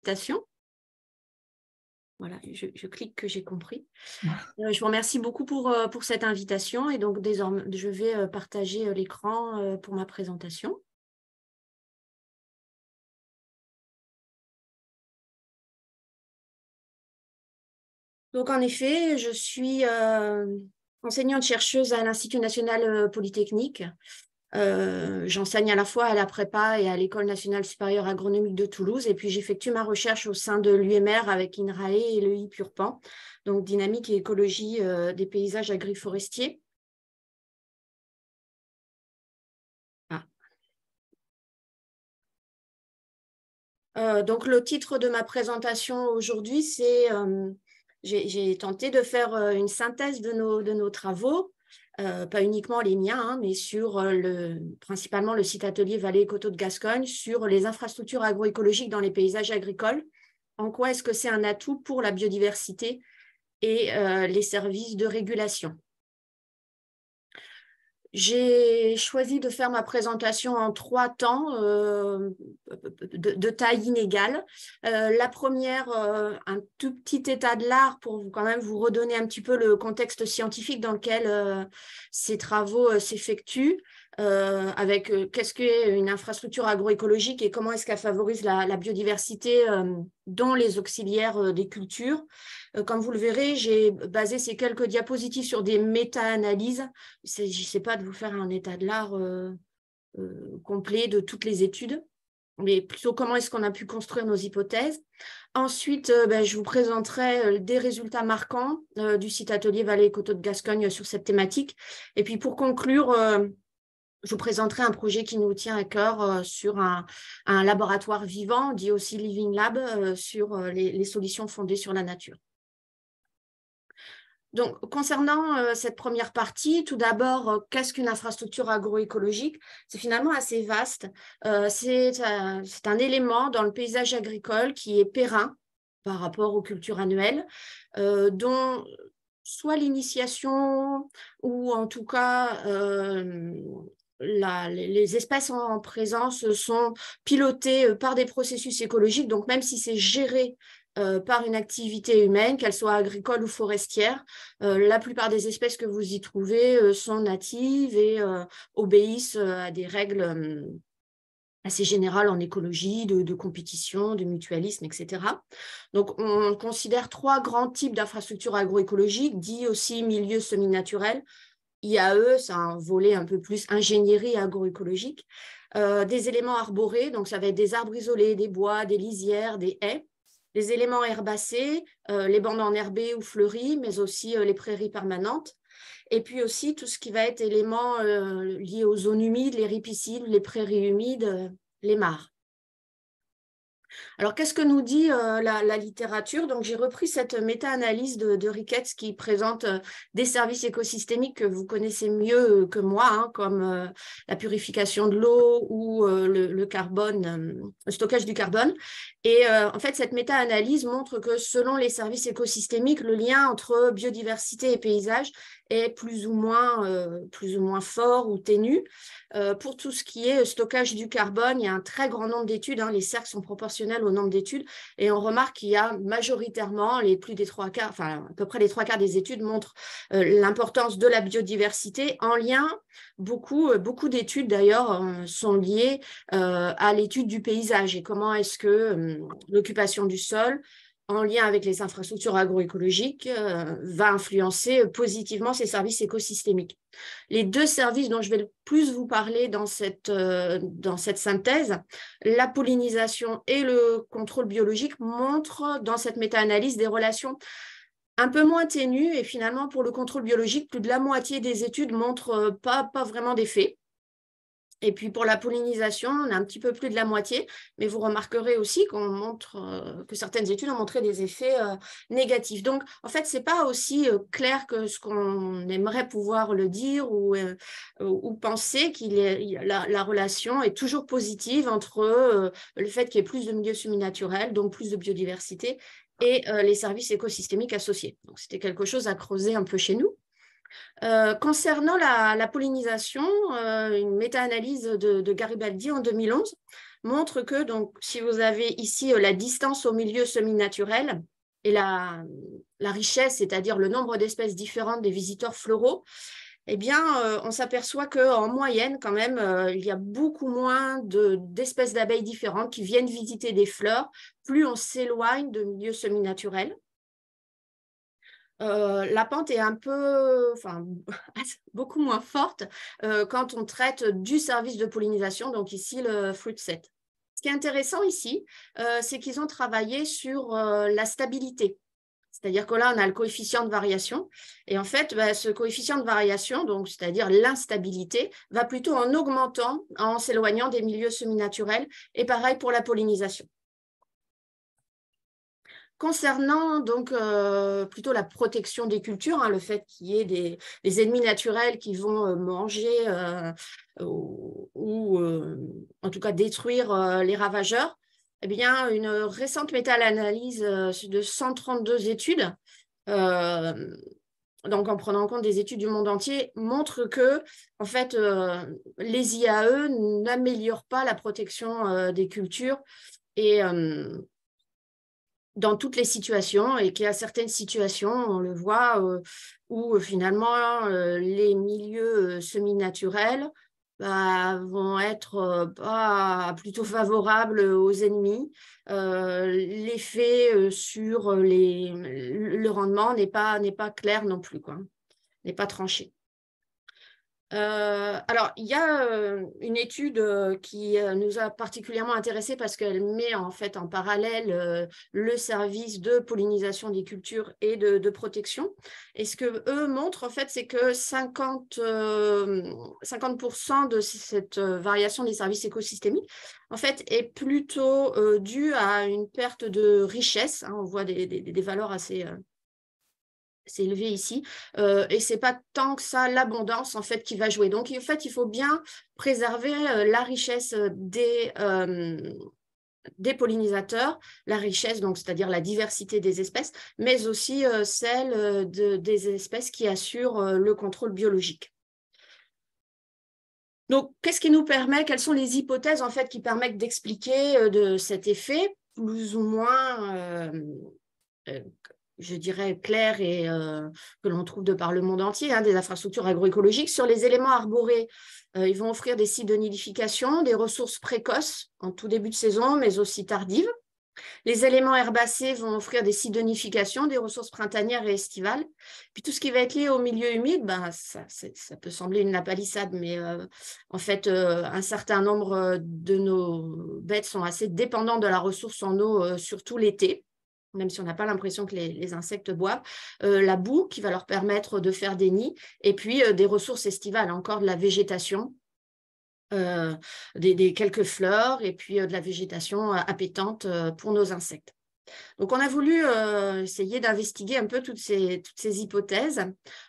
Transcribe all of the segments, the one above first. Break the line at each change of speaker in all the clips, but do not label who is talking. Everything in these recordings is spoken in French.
invitation. Voilà, je clique que j'ai compris. Je vous remercie beaucoup pour cette invitation et donc désormais, je vais partager l'écran pour ma présentation. Donc, en effet, je suis enseignante-chercheuse à l'Institut national polytechnique. J'enseigne à la fois à la prépa et à l'École nationale supérieure agronomique de Toulouse. Et puis, j'effectue ma recherche au sein de l'UMR avec INRAE et le IPURPAN, donc dynamique et écologie des paysages agriforestiers. Donc, le titre de ma présentation aujourd'hui, c'est j'ai tenté de faire une synthèse de nos travaux, pas uniquement les miens, hein, mais sur principalement le site atelier Vallée et Coteaux de Gascogne, sur les infrastructures agroécologiques dans les paysages agricoles. En quoi est-ce que c'est un atout pour la biodiversité et les services de régulation? J'ai choisi de faire ma présentation en 3 temps de taille inégale. La première, un tout petit état de l'art pour quand même vous redonner un petit peu le contexte scientifique dans lequel ces travaux s'effectuent, avec qu'est-ce qu'est une infrastructure agroécologique et comment est-ce qu'elle favorise la biodiversité dans les auxiliaires des cultures. Comme vous le verrez, j'ai basé ces quelques diapositives sur des méta-analyses. Il ne s'agissait pas de vous faire un état de l'art complet de toutes les études, mais plutôt comment est-ce qu'on a pu construire nos hypothèses. Ensuite, je vous présenterai des résultats marquants du site atelier Vallée et Coteaux de Gascogne sur cette thématique. Et puis pour conclure, je vous présenterai un projet qui nous tient à cœur sur un laboratoire vivant, dit aussi Living Lab, sur les solutions fondées sur la nature. Donc, concernant cette première partie, tout d'abord, qu'est-ce qu'une infrastructure agroécologique? C'est finalement assez vaste. C'est un élément dans le paysage agricole qui est périn par rapport aux cultures annuelles, dont soit l'initiation ou en tout cas les espèces en présence sont pilotées par des processus écologiques. Donc, même si c'est géré par une activité humaine, qu'elle soit agricole ou forestière, la plupart des espèces que vous y trouvez sont natives et obéissent à des règles assez générales en écologie, de compétition, de mutualisme, etc. Donc, on considère 3 grands types d'infrastructures agroécologiques, dits aussi milieux semi-naturels. IAE, c'est un volet un peu plus ingénierie agroécologique. Des éléments arborés, donc ça va être des arbres isolés, des bois, des lisières, des haies. Les éléments herbacés, les bandes enherbées ou fleuries, mais aussi les prairies permanentes. Et puis aussi tout ce qui va être éléments liés aux zones humides, les ripisylves, les prairies humides, les mares. Alors, qu'est-ce que nous dit la littérature? Donc, j'ai repris cette méta-analyse de Ricketts qui présente des services écosystémiques que vous connaissez mieux que moi, hein, comme la purification de l'eau ou le carbone, le stockage du carbone. Et en fait, cette méta-analyse montre que selon les services écosystémiques, le lien entre biodiversité et paysage est plus ou moins fort ou ténu. Pour tout ce qui est stockage du carbone, il y a un très grand nombre d'études, hein, les cercles sont proportionnels au nombre d'études, et on remarque qu'il y a majoritairement, à peu près les 3/4 des études montrent l'importance de la biodiversité en lien, beaucoup d'études d'ailleurs sont liées à l'étude du paysage et comment est-ce que l'occupation du sol, en lien avec les infrastructures agroécologiques, va influencer positivement ces services écosystémiques. Les 2 services dont je vais le plus vous parler dans cette synthèse, la pollinisation et le contrôle biologique, montrent dans cette méta-analyse des relations un peu moins ténues et finalement pour le contrôle biologique, plus de la moitié des études montrent pas vraiment d'effet. Et puis pour la pollinisation, on a un petit peu plus de la moitié, mais vous remarquerez aussi qu'on montre que certaines études ont montré des effets négatifs. Donc, en fait, ce n'est pas aussi clair que ce qu'on aimerait pouvoir le dire ou penser la relation est toujours positive entre le fait qu'il y ait plus de milieux semi-naturels, donc plus de biodiversité, et les services écosystémiques associés. Donc, c'était quelque chose à creuser un peu chez nous. Concernant la pollinisation, une méta-analyse de Garibaldi en 2011 montre que, donc, si vous avez ici la distance au milieu semi-naturel et la richesse, c'est-à-dire le nombre d'espèces différentes des visiteurs floraux, eh bien, on s'aperçoit qu'en moyenne, quand même, il y a beaucoup moins d'espèces d'abeilles différentes qui viennent visiter des fleurs, plus on s'éloigne de milieux semi-naturels. La pente est un peu, enfin, beaucoup moins forte quand on traite du service de pollinisation, donc ici le fruit set. Ce qui est intéressant ici, c'est qu'ils ont travaillé sur la stabilité. C'est-à-dire que là, on a le coefficient de variation. Et en fait, ce coefficient de variation, donc c'est-à-dire l'instabilité, va plutôt en augmentant, en s'éloignant des milieux semi-naturels. Et pareil pour la pollinisation. Concernant donc plutôt la protection des cultures, hein, le fait qu'il y ait des ennemis naturels qui vont manger ou en tout cas détruire les ravageurs, eh bien, une récente méta-analyse de 132 études, donc en prenant en compte des études du monde entier, montre que en fait, les IAE n'améliorent pas la protection des cultures et dans toutes les situations, et qu'il y a certaines situations, on le voit, où finalement les milieux semi-naturels vont être plutôt favorables aux ennemis. L'effet sur le rendement n'est pas clair non plus, quoi, n'est pas tranché. Alors, il y a une étude qui nous a particulièrement intéressés parce qu'elle met en fait en parallèle le service de pollinisation des cultures et de protection. Et ce que eux montrent, en fait, c'est que 50% de cette variation des services écosystémiques, en fait, est plutôt due à une perte de richesse. Hein, on voit des valeurs assez c'est élevé ici, et c'est pas tant que ça l'abondance en fait qui va jouer. Donc en fait, il faut bien préserver la richesse des pollinisateurs, la richesse, donc c'est-à-dire la diversité des espèces, mais aussi celle des espèces qui assurent le contrôle biologique. Donc, qu'est-ce qui nous permet, quelles sont les hypothèses en fait qui permettent d'expliquer de cet effet plus ou moins je dirais, claires et que l'on trouve de par le monde entier, hein, des infrastructures agroécologiques. Sur les éléments arborés, ils vont offrir des sites de nidification, des ressources précoces en tout début de saison, mais aussi tardives. Les éléments herbacés vont offrir des sites de nidification, des ressources printanières et estivales. Puis tout ce qui va être lié au milieu humide, ça peut sembler une lapalissade, mais en fait, un certain nombre de nos bêtes sont assez dépendantes de la ressource en eau, surtout l'été, même si on n'a pas l'impression que les insectes boivent, la boue qui va leur permettre de faire des nids, et puis des ressources estivales, encore de la végétation, des quelques fleurs, et puis de la végétation appétante pour nos insectes. Donc, on a voulu essayer d'investiguer un peu toutes ces hypothèses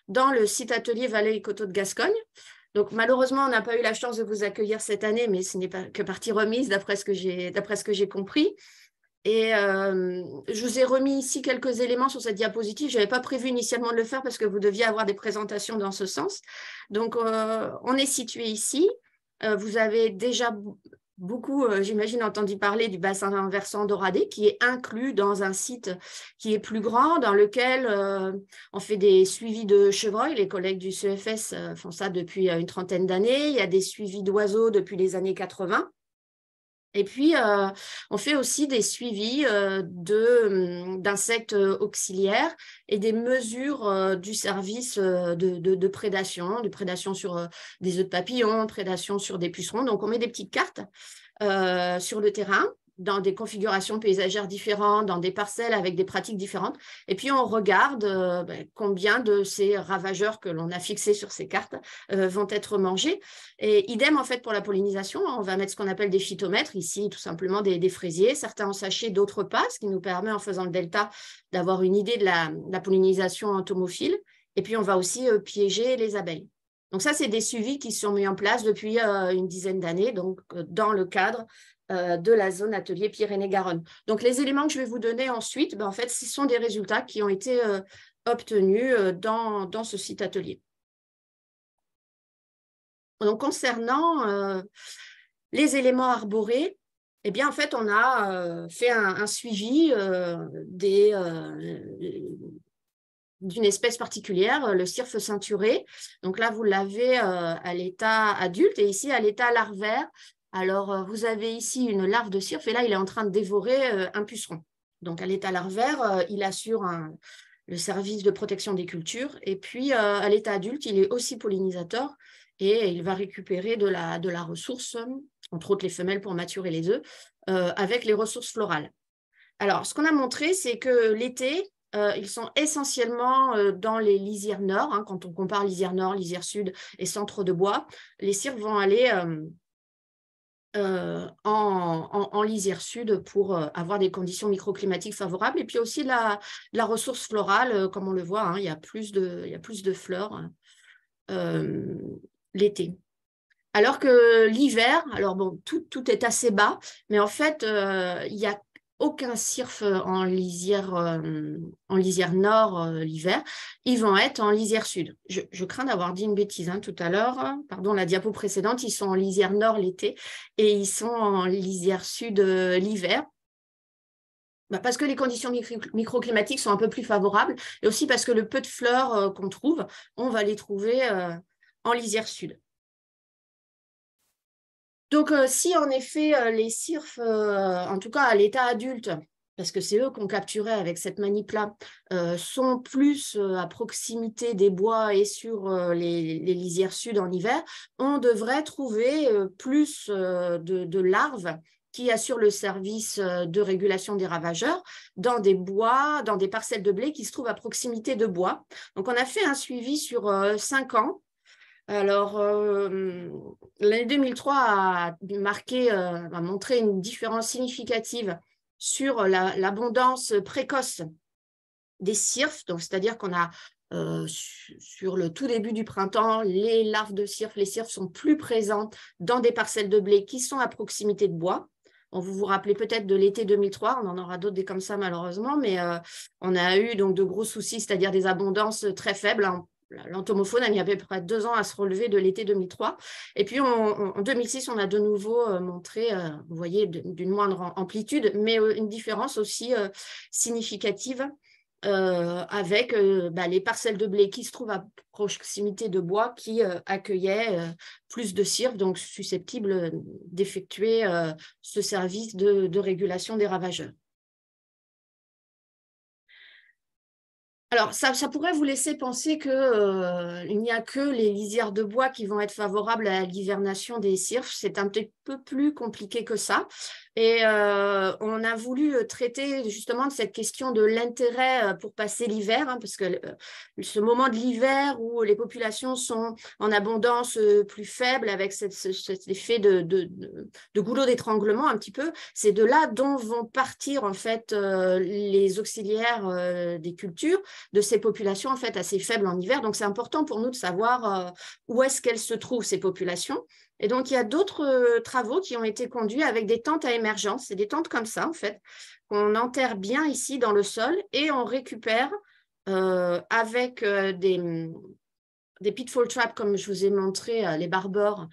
dans le site atelier Vallée et Coteaux de Gascogne. Donc, malheureusement, on n'a pas eu la chance de vous accueillir cette année, mais ce n'est pas que partie remise d'après ce que j'ai compris. Et je vous ai remis ici quelques éléments sur cette diapositive. Je n'avais pas prévu initialement de le faire parce que vous deviez avoir des présentations dans ce sens. Donc, on est situé ici. Vous avez déjà beaucoup, j'imagine, entendu parler du bassin versant d'Oradé, qui est inclus dans un site qui est plus grand, dans lequel on fait des suivis de chevreuils. Les collègues du CEFS font ça depuis une trentaine d'années. Il y a des suivis d'oiseaux depuis les années 80. Et puis, on fait aussi des suivis d'insectes auxiliaires et des mesures du service de prédation sur des œufs de papillons, prédation sur des pucerons. Donc, on met des petites cartes sur le terrain, dans des configurations paysagères différentes, dans des parcelles avec des pratiques différentes. Et puis, on regarde combien de ces ravageurs que l'on a fixés sur ces cartes vont être mangés. Et idem, en fait, pour la pollinisation, on va mettre ce qu'on appelle des phytomètres, ici, tout simplement des fraisiers, certains en sachet, d'autres pas, ce qui nous permet, en faisant le delta, d'avoir une idée de la pollinisation entomophile. Et puis, on va aussi piéger les abeilles. Donc ça, c'est des suivis qui sont mis en place depuis une dizaine d'années, donc dans le cadre de la zone atelier Pyrénées-Garonne. Donc les éléments que je vais vous donner ensuite, en fait, ce sont des résultats qui ont été obtenus dans ce site atelier. Donc concernant les éléments arborés, Eh bien, en fait, on a fait un suivi d'une espèce particulière, le cirfe ceinturé. Donc là, vous l'avez à l'état adulte et ici à l'état larvaire. Alors, vous avez ici une larve de cirfe et là, il est en train de dévorer un puceron. Donc, à l'état larvaire, il assure le service de protection des cultures. Et puis, à l'état adulte, il est aussi pollinisateur et il va récupérer de la ressource, entre autres les femelles pour maturer les œufs, avec les ressources florales. Alors, ce qu'on a montré, c'est que l'été, ils sont essentiellement dans les lisières nord. Hein, quand on compare lisière nord, lisière sud et centre de bois, les cirques vont aller en lisière sud pour avoir des conditions microclimatiques favorables. Et puis aussi la ressource florale, comme on le voit, hein, il y a plus de fleurs l'été. Alors que l'hiver, alors bon, tout est assez bas, mais en fait, il n'y a aucun cirque en lisière nord l'hiver. Ils vont être en lisière sud. Je crains d'avoir dit une bêtise hein, tout à l'heure. Pardon, la diapo précédente, ils sont en lisière nord l'été et ils sont en lisière sud l'hiver. Bah, parce que les conditions microclimatiques sont un peu plus favorables et aussi parce que le peu de fleurs qu'on trouve, on va les trouver en lisière sud. Donc, si en effet les cirques, en tout cas à l'état adulte, parce que c'est eux qu'on capturait avec cette manip-là, sont plus à proximité des bois et sur les lisières sud en hiver, on devrait trouver plus de larves qui assurent le service de régulation des ravageurs dans des bois, dans des parcelles de blé qui se trouvent à proximité de bois. Donc, on a fait un suivi sur 5 ans. Alors, l'année 2003 a montré une différence significative sur l'abondance précoce des cirques. Donc, c'est-à-dire qu'on a, sur le tout début du printemps, les larves de cirques, les cirques sont plus présentes dans des parcelles de blé qui sont à proximité de bois. Vous vous rappelez peut-être de l'été 2003, on en aura d'autres des comme ça malheureusement, mais on a eu donc de gros soucis, c'est-à-dire des abondances très faibles. Hein. L'entomofaune a mis à peu près 2 ans à se relever de l'été 2003. Et puis en 2006, on a de nouveau montré, vous voyez, d'une moindre amplitude, mais une différence aussi significative avec les parcelles de blé qui se trouvent à proximité de bois qui accueillaient plus de cirques, donc susceptibles d'effectuer ce service de régulation des ravageurs. Alors, ça pourrait vous laisser penser qu'il n'y a que les lisières de bois qui vont être favorables à l'hivernation des cirques. C'est un petit peu plus compliqué que ça. Et on a voulu traiter justement de cette question de l'intérêt pour passer l'hiver, hein, parce que ce moment de l'hiver où les populations sont en abondance plus faible, avec cet effet de goulot d'étranglement un petit peu, c'est de là dont vont partir en fait les auxiliaires des cultures de ces populations en fait assez faibles en hiver. Donc c'est important pour nous de savoir où est-ce qu'elles se trouvent ces populations. Et donc, il y a d'autres travaux qui ont été conduits avec des tentes à émergence. C'est des tentes comme ça, en fait, qu'on enterre bien ici dans le sol et on récupère avec des pitfall traps, comme je vous ai montré, les barbeurs.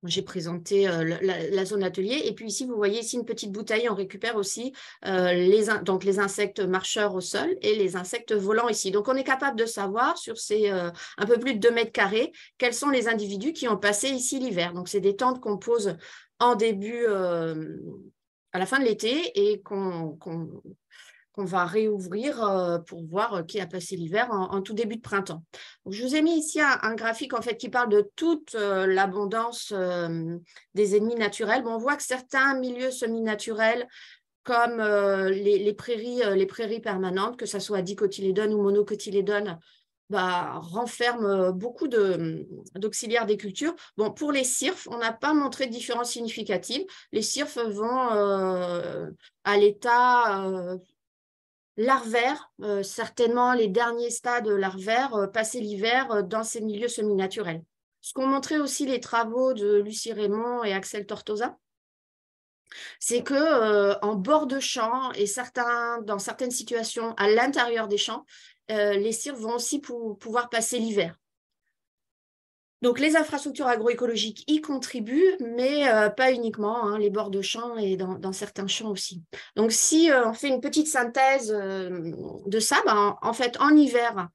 J'ai présenté la zone atelier. Et puis ici, vous voyez ici une petite bouteille. On récupère aussi donc les insectes marcheurs au sol et les insectes volants ici. Donc, on est capable de savoir sur ces un peu plus de 2 mètres carrés quels sont les individus qui ont passé ici l'hiver. Donc, c'est des tentes qu'on pose en début, à la fin de l'été et qu'on va réouvrir pour voir qui a passé l'hiver en tout début de printemps. Donc, je vous ai mis ici un graphique en fait qui parle de toute l'abondance des ennemis naturels. Bon, on voit que certains milieux semi-naturels comme les prairies permanentes, que ce soit dicotylédones ou monocotylédones, renferment beaucoup d'auxiliaires des cultures. Bon, pour les cirques, on n'a pas montré de différence significative. Les cirques vont à l'état larvaire, certainement les derniers stades larvaires, passer l'hiver dans ces milieux semi-naturels. Ce qu'ont montré aussi les travaux de Lucie Raymond et Axel Tortosa, c'est que en bord de champ et dans certaines situations à l'intérieur des champs, les cirques vont aussi pouvoir passer l'hiver. Donc, les infrastructures agroécologiques y contribuent, mais pas uniquement, hein, les bords de champs et dans certains champs aussi. Donc, si on fait une petite synthèse de ça, ben, en fait, en hiver,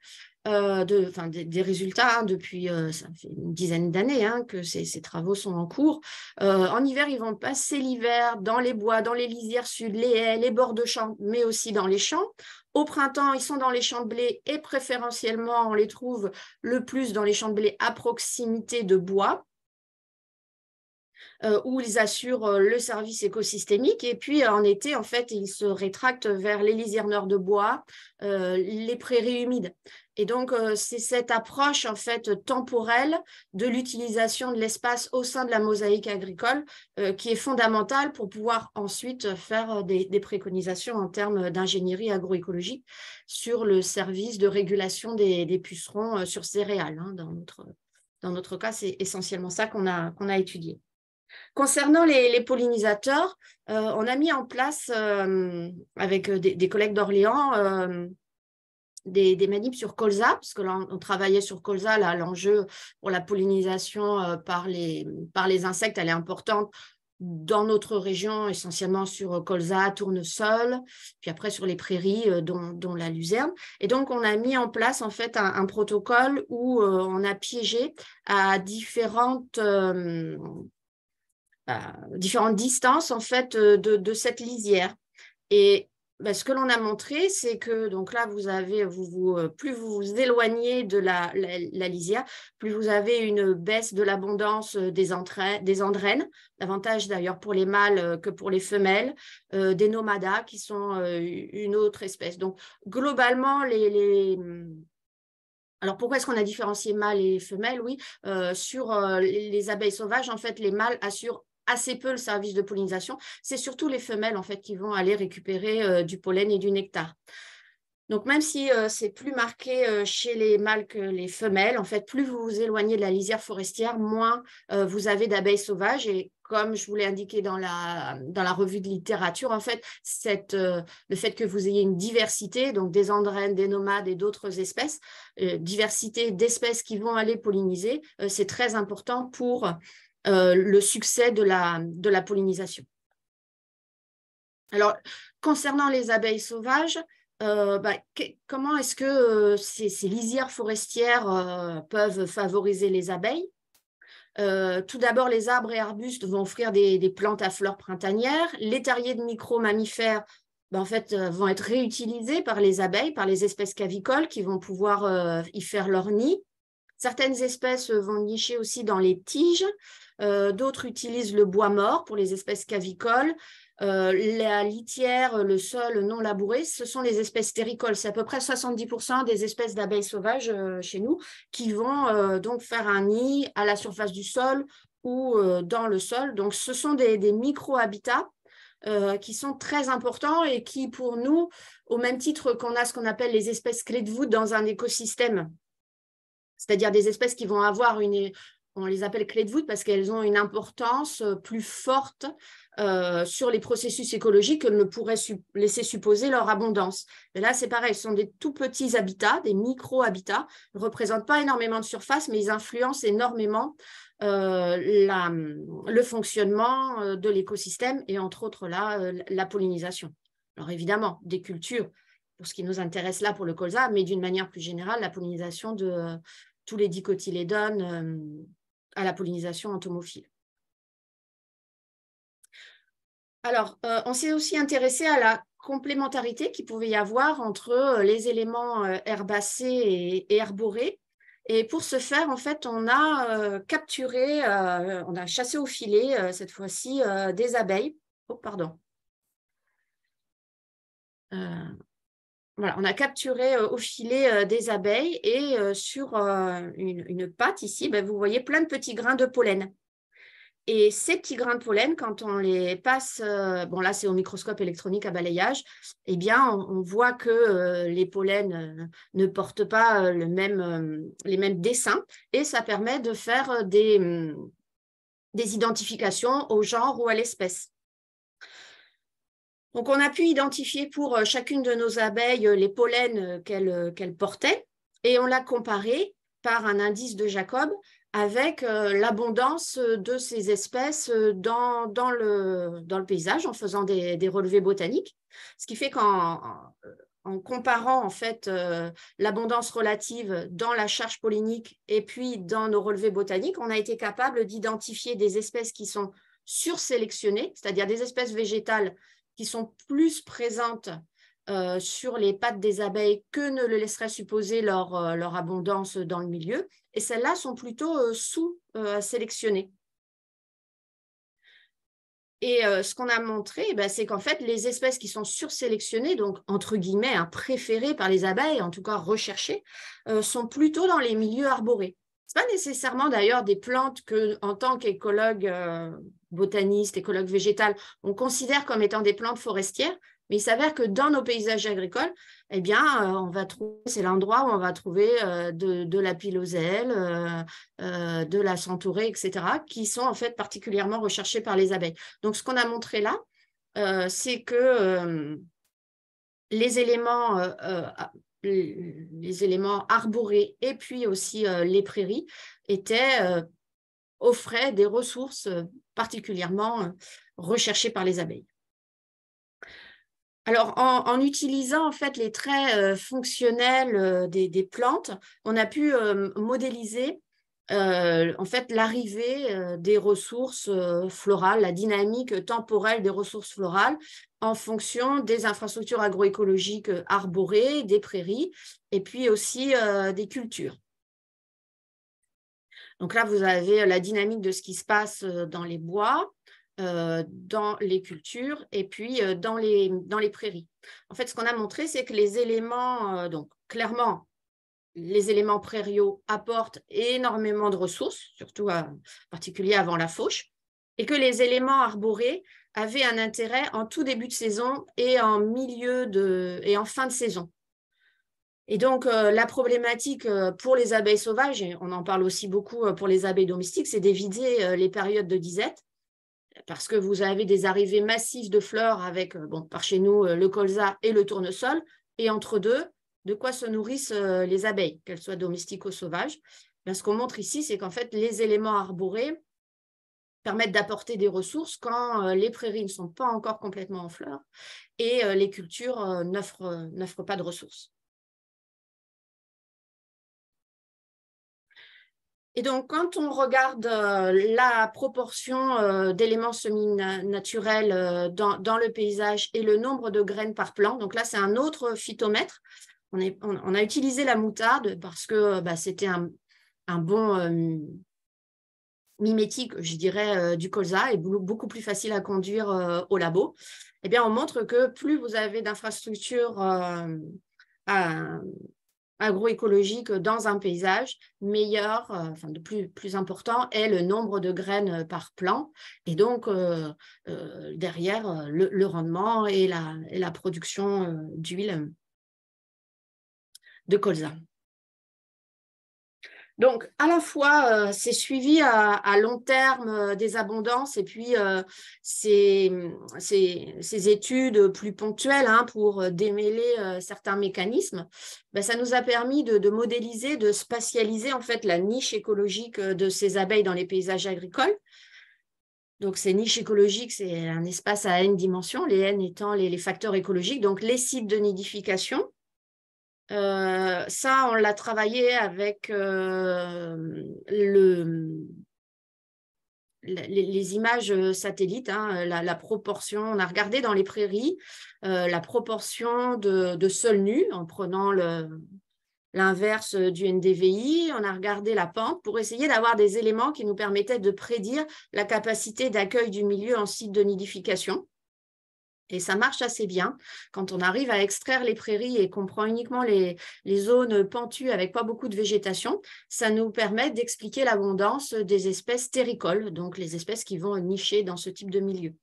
des résultats, hein, depuis ça fait une dizaine d'années hein, que ces travaux sont en cours. En hiver, ils vont passer l'hiver dans les bois, dans les lisières sud, les haies, les bords de champs, mais aussi dans les champs. Au printemps, ils sont dans les champs de blé et préférentiellement, on les trouve le plus dans les champs de blé à proximité de bois, où ils assurent le service écosystémique. Et puis, en été, en fait, ils se rétractent vers les lisières nord de bois, les prairies humides. Et donc, c'est cette approche, en fait, temporelle de l'utilisation de l'espace au sein de la mosaïque agricole qui est fondamentale pour pouvoir ensuite faire des préconisations en termes d'ingénierie agroécologique sur le service de régulation des pucerons sur céréales. Hein. Dans notre cas, c'est essentiellement ça qu'on a étudié. Concernant les pollinisateurs, on a mis en place, avec des collègues d'Orléans, des manips sur colza, parce que là, on travaillait sur colza. Là, l'enjeu pour la pollinisation par les insectes, elle est importante dans notre région, essentiellement sur colza, tournesol, puis après sur les prairies, dont la luzerne. Et donc, on a mis en place en fait un protocole où on a piégé à différentes distances en fait de cette lisière. Et ce que l'on a montré, c'est que donc là, plus vous vous éloignez de la lisière, plus vous avez une baisse de l'abondance des andrènes, davantage d'ailleurs pour les mâles que pour les femelles, des nomadas qui sont une autre espèce. Donc globalement, alors, pourquoi est-ce qu'on a différencié mâles et femelles? Oui, sur les abeilles sauvages, en fait, les mâles assurent assez peu le service de pollinisation. C'est surtout les femelles, en fait, qui vont aller récupérer du pollen et du nectar. Donc, même si c'est plus marqué chez les mâles que les femelles, en fait, plus vous vous éloignez de la lisière forestière, moins vous avez d'abeilles sauvages. Et comme je vous l'ai indiqué dans la revue de littérature, en fait, le fait que vous ayez une diversité, donc des andrènes, des nomades et d'autres espèces, diversité d'espèces qui vont aller polliniser, c'est très important pour le succès de la pollinisation. Alors, concernant les abeilles sauvages, comment est-ce que ces lisières forestières peuvent favoriser les abeilles? Tout d'abord, les arbres et arbustes vont offrir des plantes à fleurs printanières. Les terriers de micro-mammifères en fait, vont être réutilisés par les abeilles, par les espèces cavicoles qui vont pouvoir y faire leur nid. Certaines espèces vont nicher aussi dans les tiges. D'autres utilisent le bois mort pour les espèces cavicoles. La litière, le sol non labouré, ce sont les espèces terricoles. C'est à peu près 70% des espèces d'abeilles sauvages chez nous qui vont donc faire un nid à la surface du sol ou dans le sol. Donc, ce sont des micro-habitats qui sont très importants et qui, pour nous, au même titre qu'on a ce qu'on appelle les espèces clés de voûte dans un écosystème, c'est-à-dire des espèces qui vont avoir on les appelle clés de voûte parce qu'elles ont une importance plus forte sur les processus écologiques que ne pourrait laisser supposer leur abondance. Et là, c'est pareil, ce sont des tout petits habitats, des micro-habitats. Ils ne représentent pas énormément de surface, mais ils influencent énormément le fonctionnement de l'écosystème et entre autres la pollinisation. Alors évidemment, des cultures, pour ce qui nous intéresse là pour le colza, mais d'une manière plus générale, la pollinisation de tous les dicotylédones à la pollinisation entomophile. Alors, on s'est aussi intéressé à la complémentarité qu'il pouvait y avoir entre les éléments herbacés et herborés. Et pour ce faire, en fait, on a capturé, on a chassé au filet, cette fois-ci, des abeilles. Oh, pardon. Voilà, on a capturé au filet des abeilles et sur une patte ici, vous voyez plein de petits grains de pollen. Et ces petits grains de pollen, quand on les passe, bon là c'est au microscope électronique à balayage, eh bien on voit que les pollens ne portent pas les mêmes dessins et ça permet de faire des identifications au genre ou à l'espèce. Donc, on a pu identifier pour chacune de nos abeilles les pollens qu'elles portaient et on l'a comparé par un indice de Jacob avec l'abondance de ces espèces dans le paysage en faisant des relevés botaniques. Ce qui fait en comparant en fait l'abondance relative dans la charge pollinique et puis dans nos relevés botaniques, on a été capable d'identifier des espèces qui sont sursélectionnées, c'est-à-dire des espèces végétales qui sont plus présentes sur les pattes des abeilles que ne le laisserait supposer leur abondance dans le milieu. Et celles-là sont plutôt sous-sélectionnées. Et ce qu'on a montré, c'est qu'en fait, les espèces qui sont sursélectionnées, donc entre guillemets préférées par les abeilles, en tout cas recherchées, sont plutôt dans les milieux arborés. Ce n'est pas nécessairement d'ailleurs des plantes que, en tant qu'écologue botaniste, écologue végétal, on considère comme étant des plantes forestières, mais il s'avère que dans nos paysages agricoles, eh bien, on va trouver, c'est l'endroit où on va trouver de la piloselle, de la centaurée, etc., qui sont en fait particulièrement recherchées par les abeilles. Donc, ce qu'on a montré là, c'est que les éléments arborés et puis aussi les prairies offraient des ressources particulièrement recherchées par les abeilles. Alors, en utilisant en fait les traits fonctionnels des plantes, on a pu modéliser en fait l'arrivée des ressources florales, la dynamique temporelle des ressources florales en fonction des infrastructures agroécologiques arborées, des prairies et puis aussi des cultures. Donc là, vous avez la dynamique de ce qui se passe dans les bois, dans les cultures et puis dans les prairies. En fait, ce qu'on a montré, c'est que les éléments, donc clairement, les éléments prairiaux apportent énormément de ressources, surtout en particulier avant la fauche, et que les éléments arborés avaient un intérêt en tout début de saison et en et en fin de saison. Et donc, la problématique pour les abeilles sauvages, et on en parle aussi beaucoup pour les abeilles domestiques, c'est d'éviter les périodes de disette, parce que vous avez des arrivées massives de fleurs avec, par chez nous, le colza et le tournesol, et entre deux, de quoi se nourrissent les abeilles, qu'elles soient domestiques ou sauvages. Bien, ce qu'on montre ici, c'est qu'en fait, les éléments arborés permettent d'apporter des ressources quand les prairies ne sont pas encore complètement en fleurs et les cultures n'offrent pas de ressources. Et donc, quand on regarde la proportion d'éléments semi-naturels dans le paysage et le nombre de graines par plant, donc là, c'est un autre phytomètre. On a utilisé la moutarde parce que c'était un bon mimétique, je dirais, du colza et beaucoup plus facile à conduire au labo. Eh bien, on montre que plus vous avez d'infrastructures agroécologique dans un paysage, meilleur, de plus important est le nombre de graines par plant et donc derrière le rendement et la production d'huile de colza. Donc, à la fois, c'est suivi à long terme des abondances et puis ces études plus ponctuelles pour démêler certains mécanismes, ça nous a permis de modéliser, de spatialiser en fait la niche écologique de ces abeilles dans les paysages agricoles. Donc, ces niches écologiques, c'est un espace à n dimensions, les n étant les facteurs écologiques, donc les sites de nidification. Ça, on l'a travaillé avec les images satellites, la proportion. On a regardé dans les prairies la proportion de sols nus en prenant l'inverse du NDVI. On a regardé la pente pour essayer d'avoir des éléments qui nous permettaient de prédire la capacité d'accueil du milieu en site de nidification. Et ça marche assez bien. Quand on arrive à extraire les prairies et qu'on prend uniquement les zones pentues avec pas beaucoup de végétation, ça nous permet d'expliquer l'abondance des espèces terricoles, donc les espèces qui vont nicher dans ce type de milieu.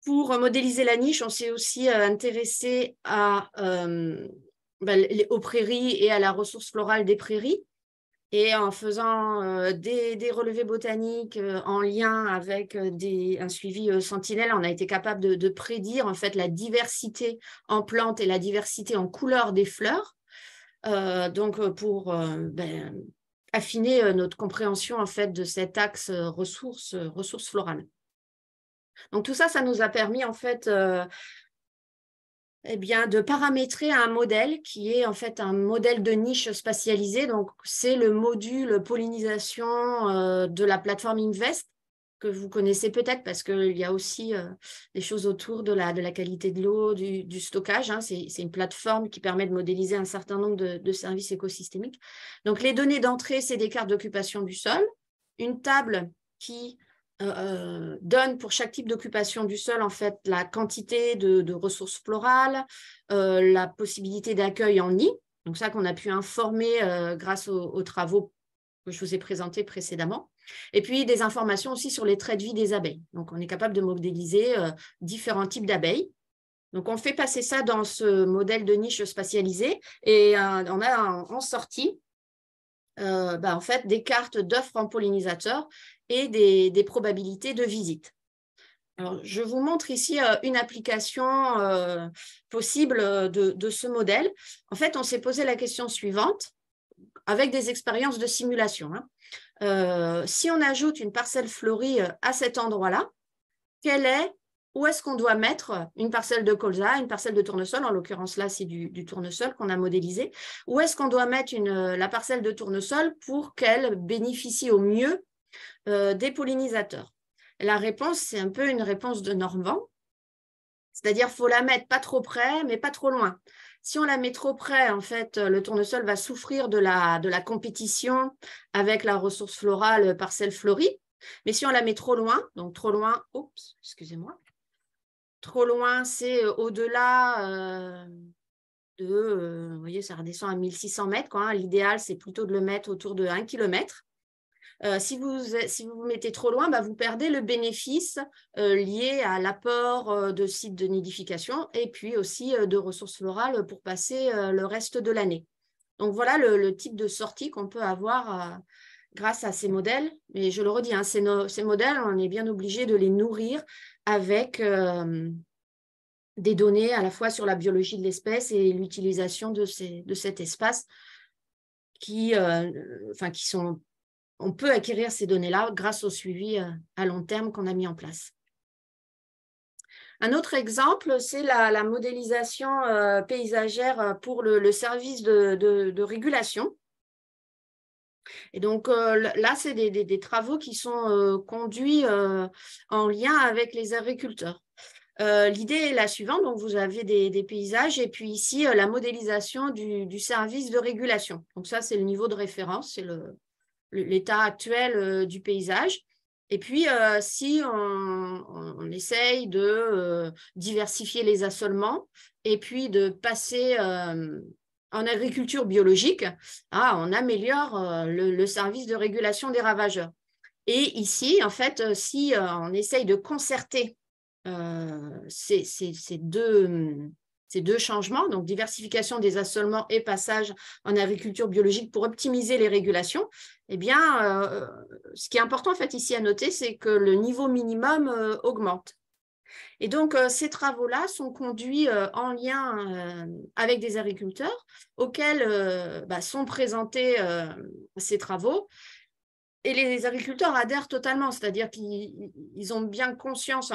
Pour modéliser la niche, on s'est aussi intéressé aux prairies et à la ressource florale des prairies. Et en faisant des relevés botaniques en lien avec un suivi sentinelle, on a été capable de prédire en fait la diversité en plantes et la diversité en couleurs des fleurs. Donc pour affiner notre compréhension en fait de cet axe ressources florales. Donc tout ça, ça nous a permis en fait eh bien, de paramétrer un modèle qui est en fait un modèle de niche spatialisé. Donc c'est le module pollinisation de la plateforme Invest, que vous connaissez peut-être parce qu'il y a aussi des choses autour de la qualité de l'eau, du stockage. Hein. C'est une plateforme qui permet de modéliser un certain nombre de services écosystémiques. Donc, les données d'entrée, c'est des cartes d'occupation du sol, une table qui donne pour chaque type d'occupation du sol, en fait, la quantité de ressources florales, la possibilité d'accueil en nid. Donc, ça qu'on a pu informer grâce aux travaux que je vous ai présentés précédemment. Et puis, des informations aussi sur les traits de vie des abeilles. Donc, on est capable de modéliser différents types d'abeilles. Donc, on fait passer ça dans ce modèle de niche spatialisé et on a en sortie en fait, des cartes d'offres en pollinisateurs et des probabilités de visite. Alors, je vous montre ici une application possible de ce modèle. En fait, on s'est posé la question suivante avec des expériences de simulation. Si on ajoute une parcelle fleurie à cet endroit-là, où est-ce qu'on doit mettre une parcelle de colza, une parcelle de tournesol, en l'occurrence là c'est du tournesol qu'on a modélisé, où est-ce qu'on doit mettre la parcelle de tournesol pour qu'elle bénéficie au mieux des pollinisateurs? La réponse, c'est un peu une réponse de Normand, c'est-à-dire qu'il faut la mettre pas trop près, mais pas trop loin. Si on la met trop près, en fait, le tournesol va souffrir de la compétition avec la ressource florale parcelle fleurie. Mais si on la met trop loin, donc trop loin, oups, excusez-moi, trop loin, c'est au-delà vous voyez, ça redescend à 1600 mètres. Hein. L'idéal, c'est plutôt de le mettre autour de 1 km. Si vous mettez trop loin, vous perdez le bénéfice lié à l'apport de sites de nidification et puis aussi de ressources florales pour passer le reste de l'année. Donc, voilà le type de sortie qu'on peut avoir grâce à ces modèles. Mais je le redis, hein, ces modèles, on est bien obligé de les nourrir avec des données à la fois sur la biologie de l'espèce et l'utilisation de cet espace qui sont... On peut acquérir ces données-là grâce au suivi à long terme qu'on a mis en place. Un autre exemple, c'est la modélisation paysagère pour le service de régulation. Et donc là, c'est des travaux qui sont conduits en lien avec les agriculteurs. L'idée est la suivante, donc vous avez des paysages et puis ici la modélisation du service de régulation. Donc ça, c'est le niveau de référence, c'est l'état actuel du paysage. Et puis, si on essaye de diversifier les assolements et puis de passer en agriculture biologique, on améliore le service de régulation des ravageurs. Et ici, en fait, si on essaye de concerter ces deux changements, donc diversification des assolements et passage en agriculture biologique pour optimiser les régulations, eh bien, ce qui est important en fait ici à noter, c'est que le niveau minimum augmente. Et donc, ces travaux-là sont conduits en lien avec des agriculteurs auxquels sont présentés ces travaux. Et les agriculteurs adhèrent totalement, c'est-à-dire qu'ils ont bien conscience,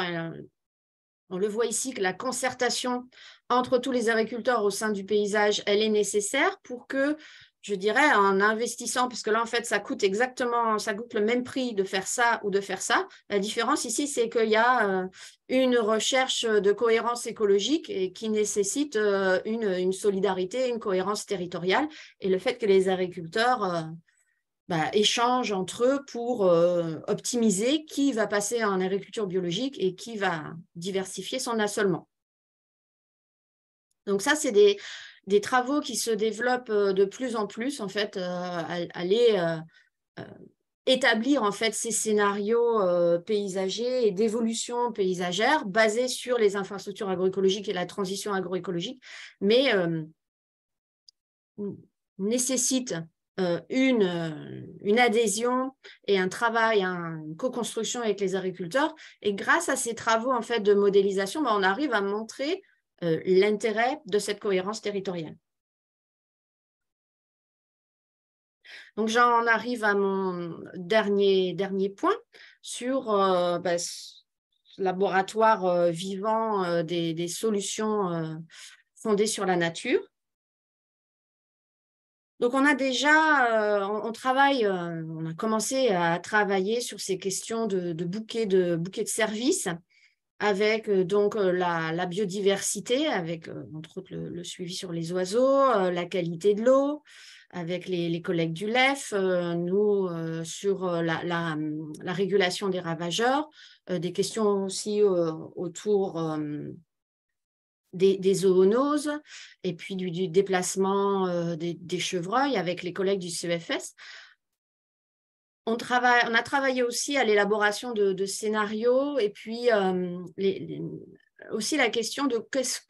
on le voit ici, que la concertation entre tous les agriculteurs au sein du paysage, elle est nécessaire pour que, je dirais, en investissant, parce que là, en fait, ça coûte le même prix de faire ça ou de faire ça. La différence ici, c'est qu'il y a une recherche de cohérence écologique et qui nécessite une solidarité, une cohérence territoriale. Et le fait que les agriculteurs échangent entre eux pour optimiser qui va passer en agriculture biologique et qui va diversifier son assolement. Donc ça, c'est des travaux qui se développent de plus en plus, en fait, aller établir en fait ces scénarios paysagers et d'évolution paysagère basés sur les infrastructures agroécologiques et la transition agroécologique, mais nécessitent une adhésion et un travail, une co-construction avec les agriculteurs. Et grâce à ces travaux en fait, de modélisation, on arrive à montrer l'intérêt de cette cohérence territoriale. Donc, j'en arrive à mon dernier point sur ce laboratoire vivant des solutions fondées sur la nature. Donc, on a déjà, on travaille, on a commencé à travailler sur ces questions de bouquets de services avec la biodiversité, avec entre autres le suivi sur les oiseaux, la qualité de l'eau, avec les collègues du LEF, nous sur la régulation des ravageurs, des questions aussi autour des zoonoses et puis du déplacement des chevreuils avec les collègues du CEFS. On a travaillé aussi à l'élaboration de scénarios et puis aussi la question de qu'est-ce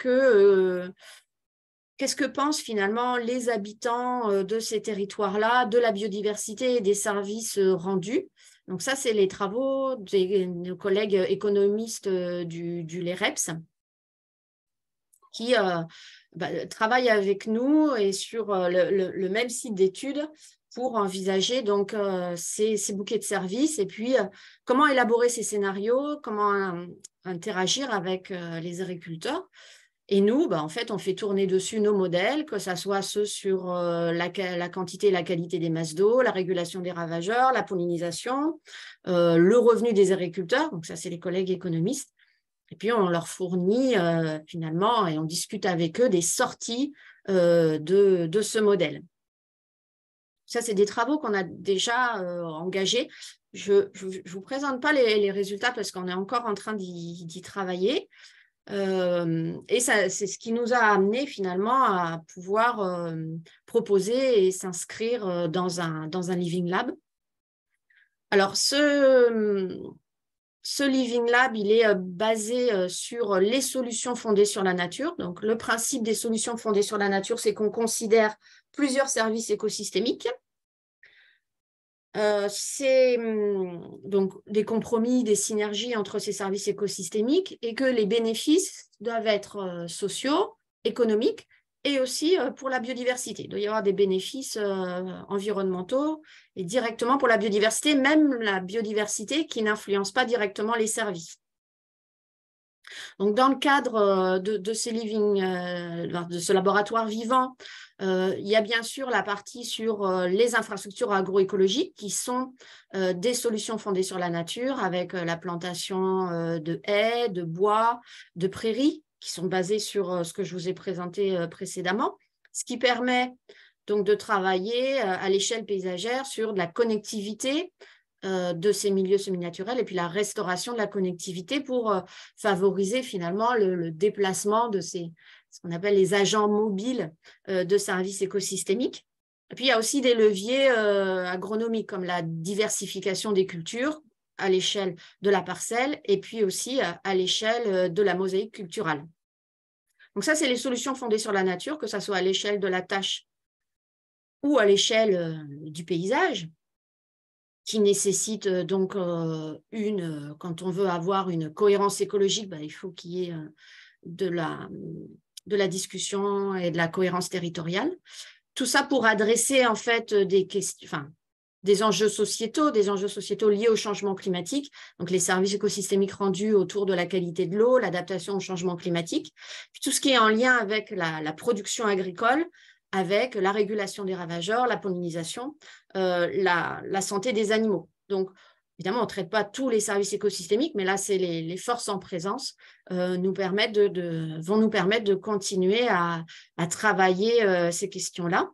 que pensent finalement les habitants de ces territoires-là, de la biodiversité et des services rendus. Donc ça, c'est les travaux de nos collègues économistes du LEREPS qui travaillent avec nous et sur le même site d'études pour envisager donc ces bouquets de services et puis comment élaborer ces scénarios, comment interagir avec les agriculteurs. Et nous, en fait, on fait tourner dessus nos modèles, que ce soit ceux sur la quantité et la qualité des masses d'eau, la régulation des ravageurs, la pollinisation, le revenu des agriculteurs, donc ça, c'est les collègues économistes. Et puis, on leur fournit finalement, et on discute avec eux des sorties de ce modèle. Ça, c'est des travaux qu'on a déjà engagés. Je ne vous présente pas les résultats parce qu'on est encore en train d'y travailler. Et c'est ce qui nous a amené finalement à pouvoir proposer et s'inscrire dans un Living Lab. Alors, ce Living Lab, il est basé sur les solutions fondées sur la nature. Donc, le principe des solutions fondées sur la nature, c'est qu'on considère plusieurs services écosystémiques. C'est donc des compromis, des synergies entre ces services écosystémiques et que les bénéfices doivent être sociaux, économiques et aussi pour la biodiversité. Il doit y avoir des bénéfices environnementaux et directement pour la biodiversité, même la biodiversité qui n'influence pas directement les services. Donc, dans le cadre de ce laboratoire vivant, il y a bien sûr la partie sur les infrastructures agroécologiques qui sont des solutions fondées sur la nature avec la plantation de haies, de bois, de prairies qui sont basées sur ce que je vous ai présenté précédemment, ce qui permet donc de travailler à l'échelle paysagère sur de la connectivité de ces milieux semi-naturels et puis la restauration de la connectivité pour favoriser finalement le déplacement de ce qu'on appelle les agents mobiles de services écosystémiques. Et puis, il y a aussi des leviers agronomiques comme la diversification des cultures à l'échelle de la parcelle et puis aussi à l'échelle de la mosaïque culturelle. Donc ça, c'est les solutions fondées sur la nature, que ce soit à l'échelle de la tâche ou à l'échelle du paysage, qui nécessite donc quand on veut avoir une cohérence écologique, il faut qu'il y ait de la discussion et de la cohérence territoriale. Tout ça pour adresser en fait des enjeux sociétaux liés au changement climatique, donc les services écosystémiques rendus autour de la qualité de l'eau, l'adaptation au changement climatique, puis tout ce qui est en lien avec la production agricole, avec la régulation des ravageurs, la pollinisation, la santé des animaux. Donc, évidemment, on ne traite pas tous les services écosystémiques, mais là, c'est les forces en présence vont nous permettre de continuer à travailler ces questions-là.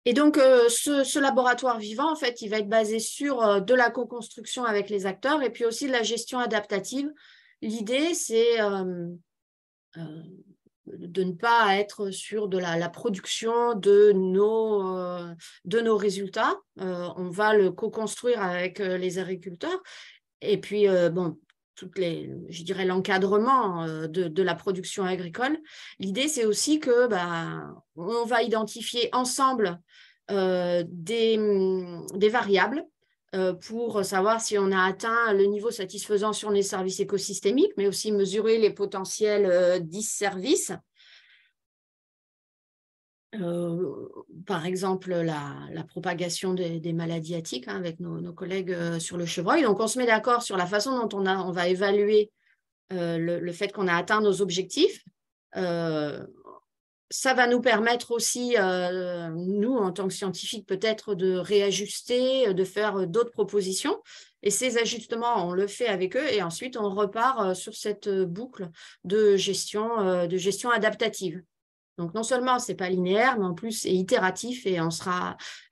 Et donc, ce laboratoire vivant, en fait, il va être basé sur de la co-construction avec les acteurs et puis aussi de la gestion adaptative. L'idée, c'est de ne pas être sur de la production de nos résultats. On va le co-construire avec les agriculteurs. Et puis, je dirais l'encadrement de la production agricole. L'idée, c'est aussi que on va identifier ensemble des variables pour savoir si on a atteint le niveau satisfaisant sur les services écosystémiques, mais aussi mesurer les potentiels disservices Par exemple, la propagation des maladies à tiques, hein, avec nos collègues sur le chevreuil. Donc, on se met d'accord sur la façon dont on va évaluer le fait qu'on a atteint nos objectifs. Ça va nous permettre aussi, nous, en tant que scientifiques, peut-être de réajuster, de faire d'autres propositions. Et ces ajustements, on le fait avec eux et ensuite, on repart sur cette boucle de gestion adaptative. Donc, non seulement ce n'est pas linéaire, mais en plus, c'est itératif et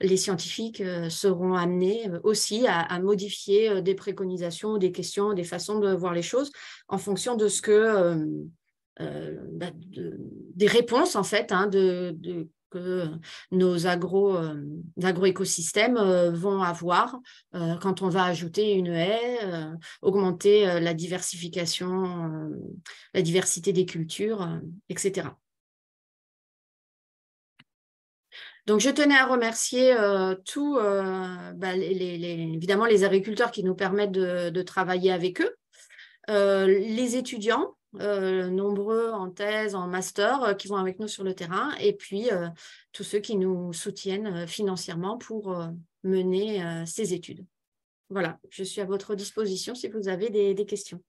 les scientifiques seront amenés aussi à modifier des préconisations, des questions, des façons de voir les choses en fonction de ce que des réponses en fait hein, que nos agroécosystèmes vont avoir quand on va ajouter une haie, augmenter la diversification, la diversité des cultures, etc. Donc, je tenais à remercier tous, évidemment, les agriculteurs qui nous permettent de travailler avec eux, les étudiants, nombreux en thèse, en master, qui vont avec nous sur le terrain, et puis tous ceux qui nous soutiennent financièrement pour mener ces études. Voilà, je suis à votre disposition si vous avez des questions.